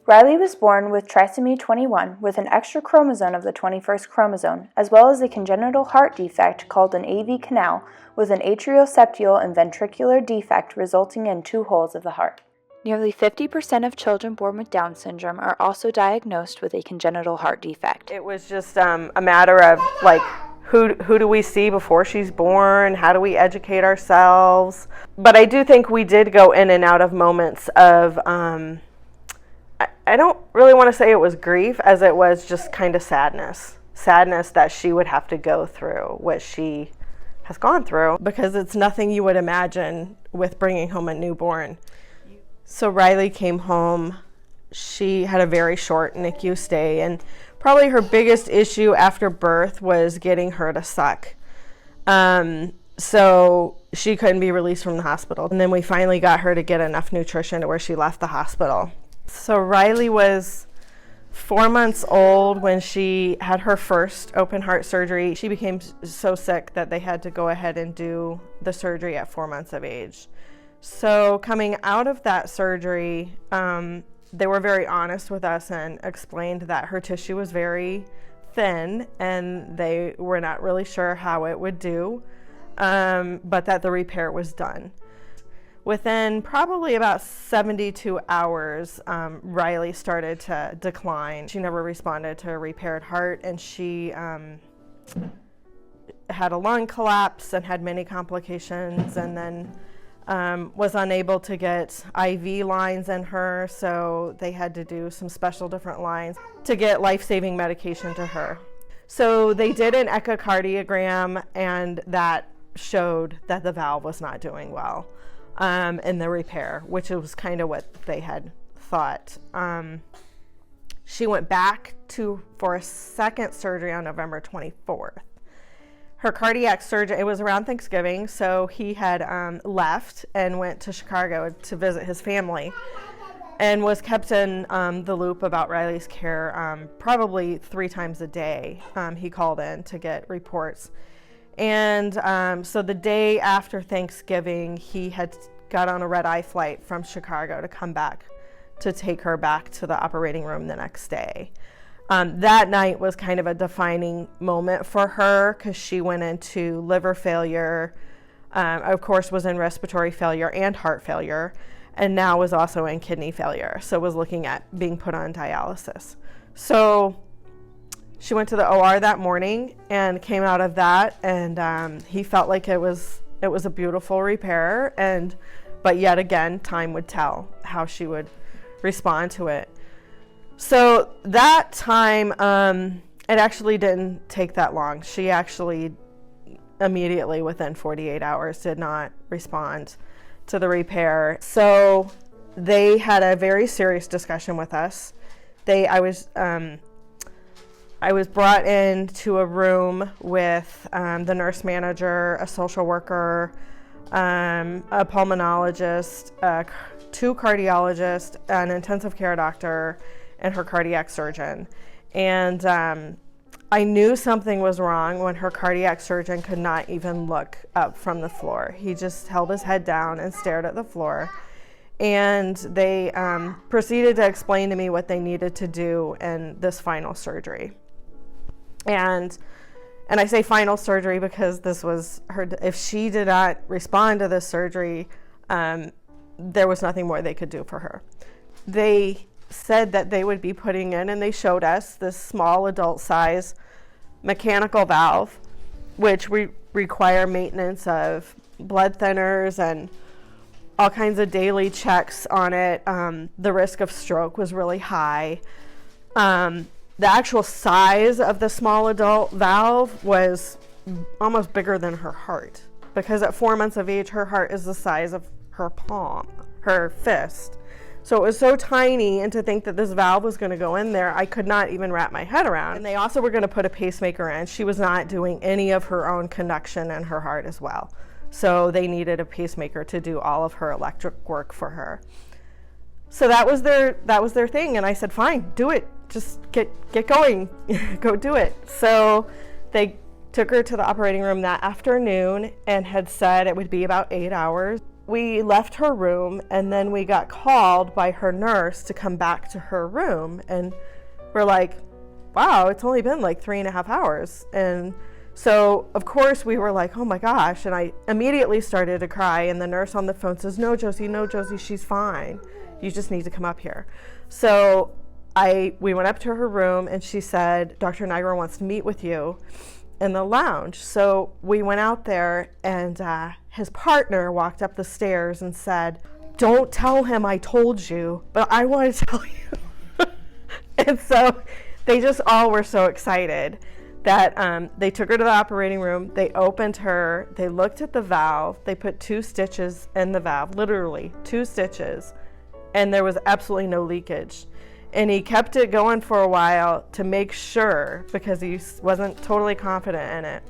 Riley was born with trisomy 21 with an extra chromosome of the 21st chromosome, as well as a congenital heart defect called an AV canal with an atrioseptal and ventricular defect resulting in 2 holes of the heart. Nearly 50% of children born with Down syndrome are also diagnosed with a congenital heart defect. It was just a matter of like, who do we see before she's born? How do we educate ourselves? But I do think we did go in and out of moments of, I don't really want to say it was grief as it was just kind of sadness that she would have to go through what she has gone through, because it's nothing you would imagine with bringing home a newborn. So Riley came home. She had a very short NICU stay, and probably her biggest issue after birth was getting her to suck. So she couldn't be released from the hospital. And then we finally got her to get enough nutrition to where she left the hospital. So Riley was 4 months old when she had her first open heart surgery. She became so sick that they had to go ahead and do the surgery at 4 months of age. So coming out of that surgery, they were very honest with us and explained that her tissue was very thin and they were not really sure how it would do, but that the repair was done. Within probably about 72 hours, Riley started to decline. She never responded to a repaired heart, and she had a lung collapse and had many complications, and then was unable to get IV lines in her, so they had to do some special different lines to get life-saving medication to her. So they did an echocardiogram, and that showed that the valve was not doing well. In the repair, which was kind of what they had thought. She went back for a second surgery on November 24th. Her cardiac surgeon, it was around Thanksgiving, so he had left and went to Chicago to visit his family and was kept in the loop about Riley's care probably 3 times a day. He called in to get reports. And so the day after Thanksgiving, he had got on a red-eye flight from Chicago to come back to take her back to the operating room the next day. That night was kind of a defining moment for her because she went into liver failure, of course was in respiratory failure and heart failure, and now was also in kidney failure, so was looking at being put on dialysis. So she went to the OR that morning and came out of that, and he felt like it was a beautiful repair, but yet again, time would tell how she would respond to it. So that time, it actually didn't take that long. She actually immediately within 48 hours did not respond to the repair. So they had a very serious discussion with us. I was brought into a room with the nurse manager, a social worker, a pulmonologist, 2 cardiologists, an intensive care doctor, and her cardiac surgeon. And I knew something was wrong when her cardiac surgeon could not even look up from the floor. He just held his head down and stared at the floor. And they proceeded to explain to me what they needed to do in this final surgery. And I say final surgery because this was her, if she did not respond to this surgery, there was nothing more they could do for her. They said that they would be putting in, and they showed us this small adult size mechanical valve, which require maintenance of blood thinners and all kinds of daily checks on it. The risk of stroke was really high. The actual size of the small adult valve was almost bigger than her heart, because at 4 months of age, her heart is the size of her palm, her fist. So it was so tiny, and to think that this valve was going to go in there, I could not even wrap my head around. And they also were going to put a pacemaker in. She was not doing any of her own conduction in her heart as well. So they needed a pacemaker to do all of her electric work for her. So that was their thing, and I said, fine, do it. Just get going, go do it. So They took her to the operating room that afternoon and had said it would be about 8 hours. We left her room, and then we got called by her nurse to come back to her room, and we're like, wow, it's only been like 3.5 hours. And so of course we were like, oh my gosh, and I immediately started to cry, and the nurse on the phone says, no Josie, she's fine, you just need to come up here. So we went up to her room, and she said, Dr. Nigra wants to meet with you in the lounge. So we went out there, and his partner walked up the stairs and said, don't tell him I told you, but I want to tell you. And so they just all were so excited that they took her to the operating room, they opened her, they looked at the valve, they put 2 stitches in the valve, literally 2 stitches, and there was absolutely no leakage. And he kept it going for a while to make sure, because he wasn't totally confident in it.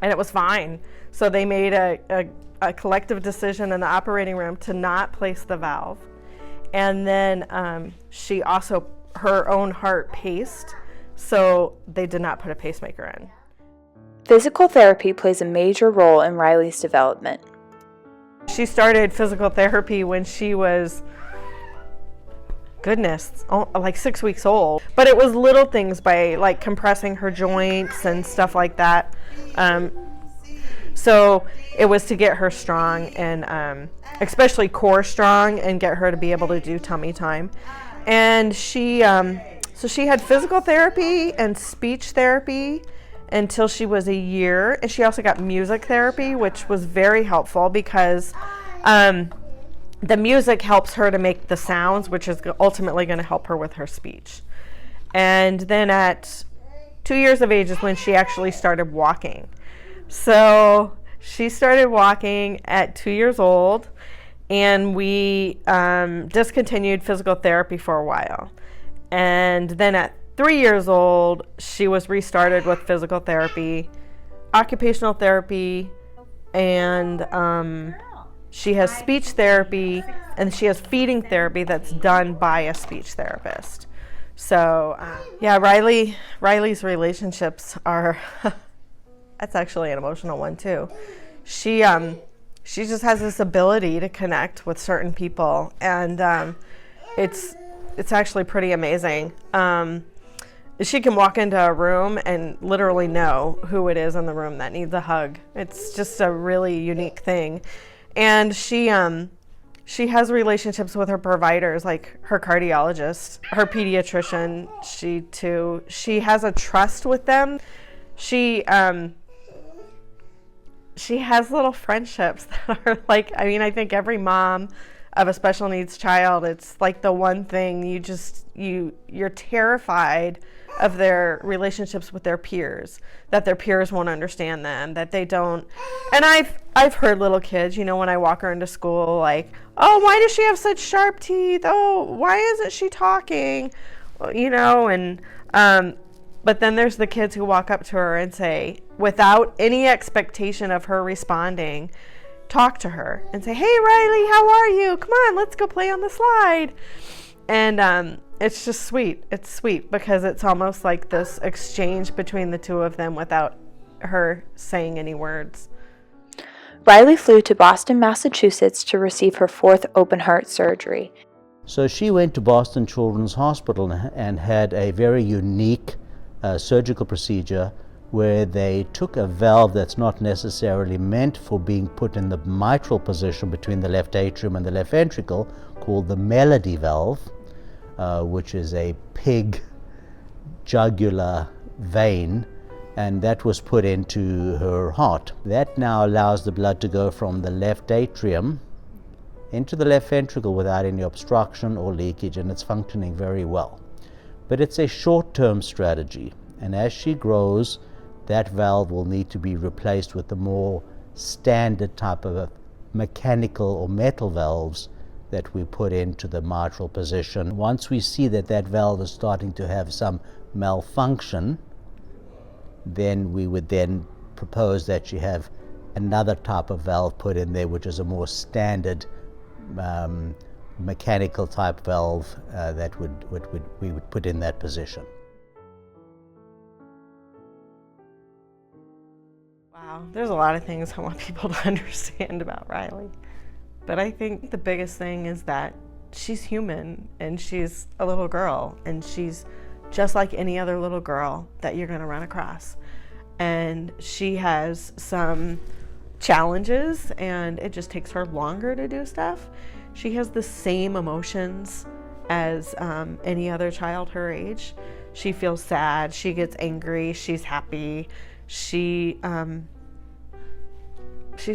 And it was fine. So they made a collective decision in the operating room to not place the valve. And then she also, her own heart paced, so they did not put a pacemaker in. Physical therapy plays a major role in Riley's development. She started physical therapy when she was, like 6 weeks old. But it was little things, by like compressing her joints and stuff like that. So it was to get her strong, and especially core strong, and get her to be able to do tummy time. And she had physical therapy and speech therapy until she was a year. And she also got music therapy, which was very helpful, because the music helps her to make the sounds, which is ultimately going to help her with her speech. And then at 2 years of age is when she actually started walking. So she started walking at 2 years old, and we discontinued physical therapy for a while. And then at 3 years old, she was restarted with physical therapy, occupational therapy, and she has speech therapy, and she has feeding therapy that's done by a speech therapist. So yeah, Riley's relationships are, that's actually an emotional one too. She just has this ability to connect with certain people, and it's actually pretty amazing. She can walk into a room and literally know who it is in the room that needs a hug. It's just a really unique thing. And she has relationships with her providers, like her cardiologist, her pediatrician. She has a trust with them. She has little friendships that are like, I mean, I think every mom of a special needs child, it's like the one thing you're terrified of their relationships with their peers, that their peers won't understand them, that they don't. And I've heard little kids, when I walk her into school, like, oh, why does she have such sharp teeth? Oh, why isn't she talking? And but then there's the kids who walk up to her and say, without any expectation of her responding, talk to her and say, hey, Riley, how are you? Come on, let's go play on the slide. And it's just sweet. It's sweet because it's almost like this exchange between the two of them without her saying any words. Riley flew to Boston, Massachusetts to receive her 4th open heart surgery. So she went to Boston Children's Hospital and had a very unique surgical procedure where they took a valve that's not necessarily meant for being put in the mitral position between the left atrium and the left ventricle, called the Melody valve, which is a pig jugular vein, and that was put into her heart. That now allows the blood to go from the left atrium into the left ventricle without any obstruction or leakage, and it's functioning very well. But it's a short-term strategy, and as she grows, that valve will need to be replaced with the more standard type of mechanical or metal valves that we put into the mitral position. Once we see that that valve is starting to have some malfunction, then we would then propose that you have another type of valve put in there, which is a more standard mechanical type valve that we would put in that position. Wow, there's a lot of things I want people to understand about Riley. But I think the biggest thing is that she's human and she's a little girl and she's just like any other little girl that you're gonna run across. And she has some challenges and it just takes her longer to do stuff. She has the same emotions as any other child her age. She feels sad, she gets angry, she's happy. She's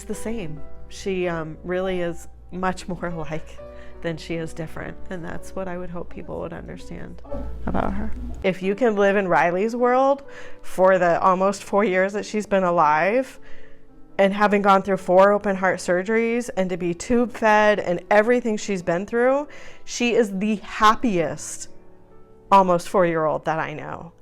the same. She really is much more alike than she is different, and that's what I would hope people would understand about her. If you can live in Riley's world for the almost 4 years that she's been alive, and having gone through 4 open heart surgeries and to be tube fed and everything she's been through, she is the happiest almost 4-year-old that I know.